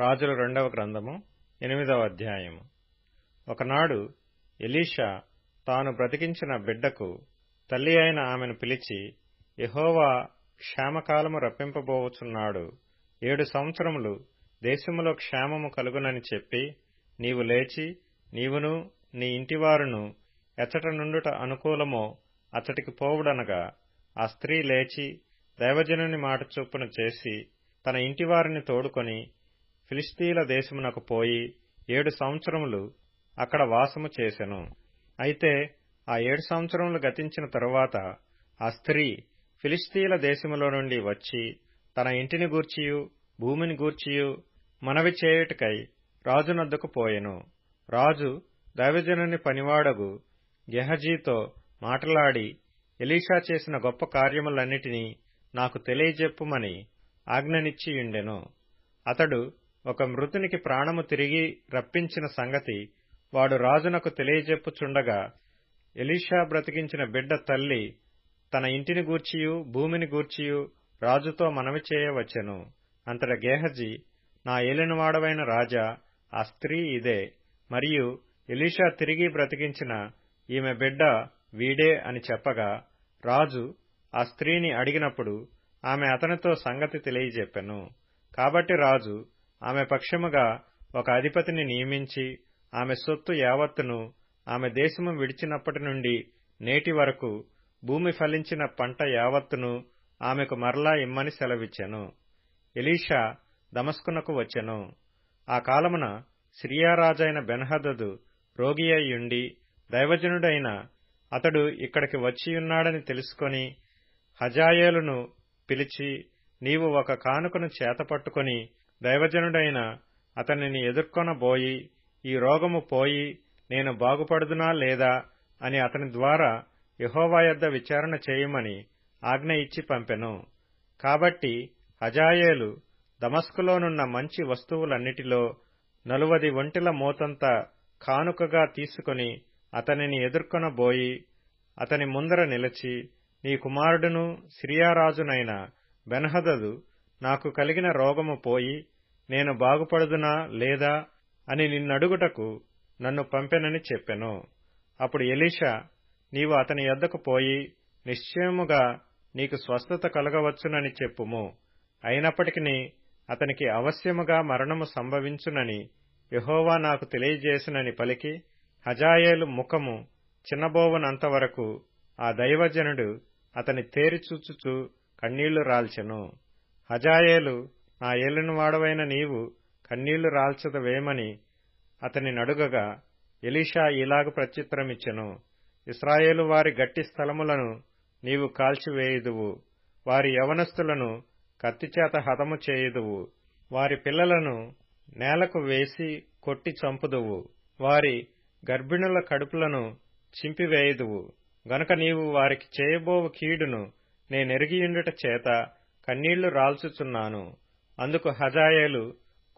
రాజుల రెండవ గ్రంథము 8వ అధ్యాయము. ఒకనాడు ఎలీషా తాను బ్రతికించిన బిడ్డకు తల్లి అయిన ఆమెను పిలిచి, యెహోవా క్షేమకాలము రప్పింపబోవుచున్నాడు. 7 సంవత్సరములు దేశములో క్షేమము కలుగునని చెప్పి, నీవు లేచి నీవును నీ ఇంటివారును ఎచ్చట నుండుట అనుకూలమో అచ్చటికి పోవుడనగా, ఆ స్త్రీ లేచి దైవజనుని మాట చొప్పున చేసి తన ఇంటివారిని తోడుకొని ఫిలిష్తీయుల దేశమునకు పోయి 7 సంవత్సరములు అక్కడ వాసము చేసెను. అయితే ఆ 7 సంవత్సరములు గతించిన తరువాత ఆ స్త్రీ ఫిలిష్తీయుల దేశములో నుండి వచ్చి తన ఇంటిని గూర్చియు భూమిని గూర్చియు మనవి చేయుటకై రాజునొద్దకు పోయెను. రాజు దైవజనుని పనివాడగు గెహజీతో మాటలాడి, ఎలీషా చేసిన గొప్ప కార్యములన్నిటినీ నాకు తెలియజెప్పుమని ఆజ్ఞనిచ్చియుండెను. అతడు ఒక మృతునికి ప్రాణము తిరిగి రప్పించిన సంగతి వాడు రాజునకు తెలియజెప్పుచుండగా, ఎలీషా బ్రతికించిన బిడ్డ తల్లి తన ఇంటిని గూర్చియు భూమిని గూర్చియు రాజుతో మనవి చేయవచ్చెను. అంతట గేహజీ, నా ఏలినవాడవైన రాజా, ఆ స్త్రీ ఇదే, మరియు ఎలీషా తిరిగి బ్రతికించిన ఈమె బిడ్డ వీడే అని చెప్పగా, రాజు ఆ స్త్రీని అడిగినప్పుడు ఆమె అతనితో సంగతి తెలియజెప్పెను. కాబట్టి రాజు ఆమె పక్షముగా ఒక అధిపతిని నియమించి ఆమె సొత్తు యావత్తును ఆమె దేశము విడిచినప్పటి నుండి నేటి వరకు భూమి ఫలించిన పంట యావత్తును ఆమెకు మరలా ఇమ్మని సెలవిచ్చెను. ఎలీషా దమస్కునకు వచ్చెను. ఆ కాలమున సిరియా రాజైన బెన్హదదు రోగి అయ్యుండి దైవజనుడైన అతడు ఇక్కడికి వచ్చియున్నాడని తెలుసుకొని హజాయేలును పిలిచి, నీవు ఒక కానుకను చేతపట్టుకొని దైవజనుడైన అతనిని ఎదుర్కొనబోయి, ఈ రోగము పోయి నేను బాగుపడుదునా లేదా అని అతని ద్వారా యెహోవా యొద్ద విచారణ చేయమని ఆజ్ఞ ఇచ్చి పంపెను. కాబట్టి హజాయేలు దమస్కులోనున్న మంచి వస్తువులన్నిటిలో 40 ఒంటెల మోతంత కానుకగా తీసుకొని అతనిని ఎదుర్కొనబోయి అతని ముందర నిలిచి, నీ కుమారుడును సిరియారాజునైన బెన్హదదు నాకు కలిగిన రోగము పోయి నేను బాగుపడుదునా లేదా అని నిన్నడుగుటకు నన్ను పంపెనని చెప్పెను. అప్పుడు ఎలీషా, నీవు అతని యొద్దకు పోయి నిశ్చయముగా నీకు స్వస్థత కలగవచ్చునని చెప్పుము, అయినప్పటికీ అతనికి అవశ్యముగా మరణము సంభవించునని యెహోవా నాకు తెలియజేసినని పలికి, హజాయేలు ముఖము చిన్నబోవనంతవరకు ఆ దైవజనుడు అతని తేరి చూచుచూ కన్నీళ్లు రాల్చెను. హజాయేలు, నా ఏలినవాడవైన నీవు కన్నీళ్లు రాల్చదవేమని అతని నడుగగా, ఎలీషా ఇలాగు ప్రత్యుత్తరమిచ్చెను, ఇశ్రాయేలు వారి గట్టి స్థలములను నీవు కాల్చివేయుదువు, వారి యవనస్తులను కత్తిచేత హతము చేయుదువు, వారి పిల్లలను నేలకు వేసి కొట్టి చంపుదువు, వారి గర్భిణుల కడుపులను చింపివేయుదువు. గనుక నీవు వారికి చేయబోవు కీడును నేనెరిగియుండుట చేత కన్నీళ్లు రాల్చుచున్నాను. అందుకు హజాయేలు,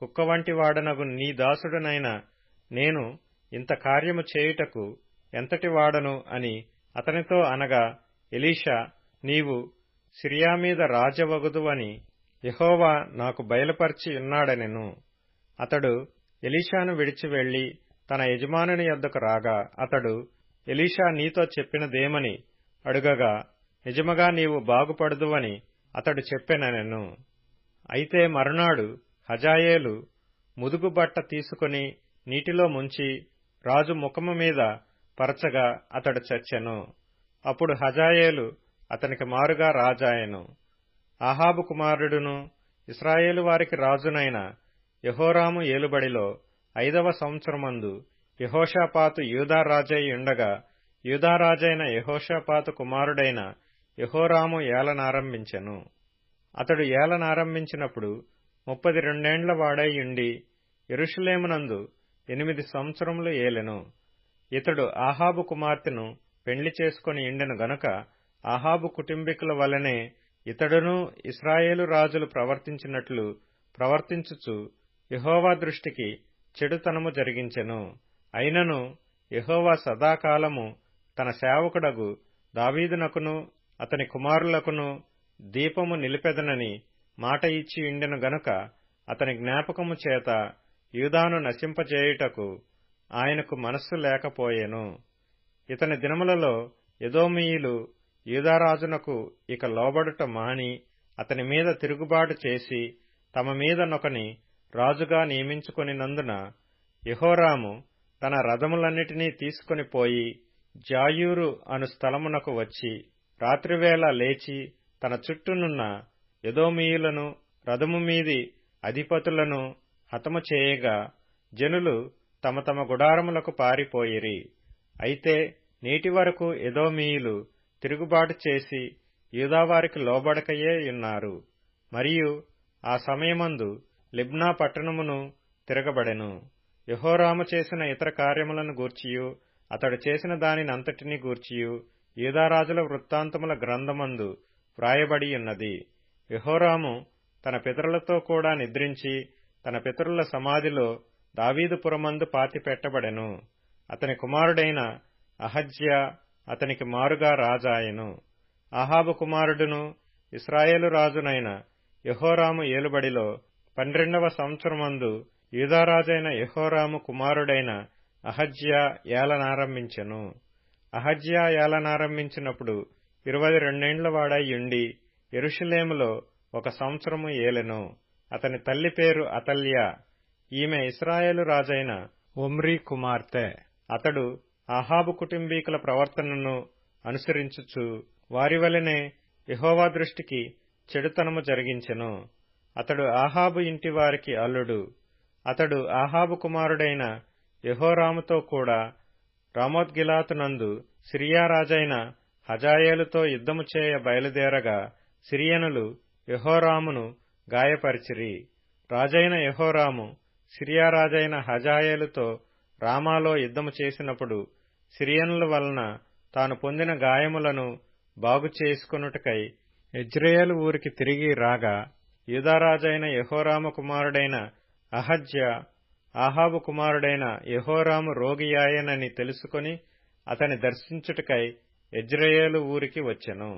కుక్కవంటి వాడనగు నీ దాసుడనైన నేను ఇంత కార్యము చేయుటకు ఎంతటి వాడను అని అతనితో అనగా, ఎలీషా, నీవు సిరియా మీద రాజవగుదువని యెహోవా నాకు బయలుపరచి ఉన్నాడనెను. అతడు ఎలీషాను విడిచి వెళ్లి తన యజమానుని యొద్దకు రాగా, అతడు, ఎలీషా నీతో చెప్పినదేమని అడుగగా, నిజముగా నీవు బాగుపడుదువని అతడు చెప్పెననెను. అయితే మరునాడు హజాయేలు ముదుగు బట్ట తీసుకుని నీటిలో ముంచి రాజు ముఖము మీద పరచగా అతడు చచ్చెను. అప్పుడు హజాయేలు అతనికి మారుగా రాజాయెను. ఆహాబు కుమారుడును ఇశ్రాయేలు వారికి రాజునైన యెహోరాము ఏలుబడిలో 5వ సంవత్సరమందు యెహోషాపాతు యూదా రాజై ఉండగా, యూదారాజైన యెహోషాపాతు కుమారుడైన యెహోరాము ఏలనారంభించెను. అతడు ఏలనారంభించినప్పుడు 32 వాడై ఉండి యెరూషలేమునందు 8 సంవత్సరములు ఏలెను. ఇతడు ఆహాబు కుమార్తెను పెండ్లి చేసుకుని ఉండెను గనుక ఆహాబు కుటుంబీకుల వలనే ఇతడును ఇశ్రాయేలు రాజులు ప్రవర్తించినట్లు ప్రవర్తించుచు యెహోవా దృష్టికి చెడుతనము జరిగించెను. అయినను యెహోవా సదాకాలము తన సేవకుడగు దావీదునకును అతని కుమారులకును దీపము నిలిపెదనని మాట ఇచ్చియుండెను గనుక అతని జ్ఞాపకము చేత యూదాను నశింపజేయుటకు ఆయనకు మనస్సు లేకపోయెను. ఇతని దినములలో ఎదోమీయులు యూదారాజునకు ఇక లోబడుట మాని అతని మీద తిరుగుబాటు చేసి తమ మీద నొకని రాజుగా నియమించుకొనినందున యెహోరాము తన రథములన్నిటినీ తీసుకొని పోయి జాయూరు అను స్థలమునకు వచ్చి రాత్రివేళ లేచి తన చుట్టూనున్న ఎదోమీయులను రథము మీది అధిపతులను హతము చేయగా జనులు తమ తమ గుడారములకు పారిపోయిరి. అయితే నేటి వరకు ఎదోమీయులు తిరుగుబాటు చేసి యూదావారికి లోబడకయే యున్నారు. మరియు ఆ సమయమందు లిబ్నా పట్టణమును తిరగబడెను. యెహోరాము చేసిన ఇతర కార్యములను గూర్చియు అతడు చేసిన దానినంతటినీ గూర్చియు యూదారాజుల వృత్తాంతముల గ్రంథమందు వ్రాయబడియున్నది. యెహోరాము తన పితరులతో కూడా నిద్రించి తన పితరుల సమాధిలో దావీదుపురమందు పాతిపెట్టబడెను. అతని కుమారుడైన అహజ్యా అతనికి మారుగా రాజాయెను. అహాబు కుమారుడును ఇశ్రాయేలు రాజునైన యెహోరాము ఏలుబడిలో 12వ సంవత్సరమందు యూదారాజైన యెహోరాము కుమారుడైన అహజ్యా ఏలనారంభించెను. అహజ్యా ఏలనారంభించినప్పుడు 22 వాడై యుండి యెరూషలేములో 1 సంవత్సరము ఏలెను. అతని తల్లి పేరు అతల్యా. ఈమె ఇశ్రాయేలు రాజైన ఒమ్రీ కుమార్తె. అతడు అహాబు కుటుంబీకుల ప్రవర్తనను అనుసరించుచు వారివలెనే యెహోవా దృష్టికి చెడుతనము జరిగించెను. అతడు అహాబు ఇంటివారికి అల్లుడు. అతడు అహాబు కుమారుడైన యెహోరాముతో కూడా రామోత్గిలాతునందు సిరియా రాజైన హజాయేలుతో యుద్ధము చేయ బయలుదేరగా సిరియనులు యెహోరామును గాయపరిచిరి. రాజైన యెహోరాము సిరియా రాజైన హజాయేలుతో రామాలో యుద్ధము చేసినప్పుడు సిరియనుల వలన తాను పొందిన గాయములను బాగు చేసుకొనుటకై యెజ్రెయేలు ఊరికి తిరిగి రాగా యూదారాజైన యెహోరాము కుమారుడైన అహజ్యా అహాబు కుమారుడైన యెహోరాము రోగియాయెనని తెలుసుకొని అతని దర్శించుటకై యెజ్రెయేలు ఊరికి వచ్చెను.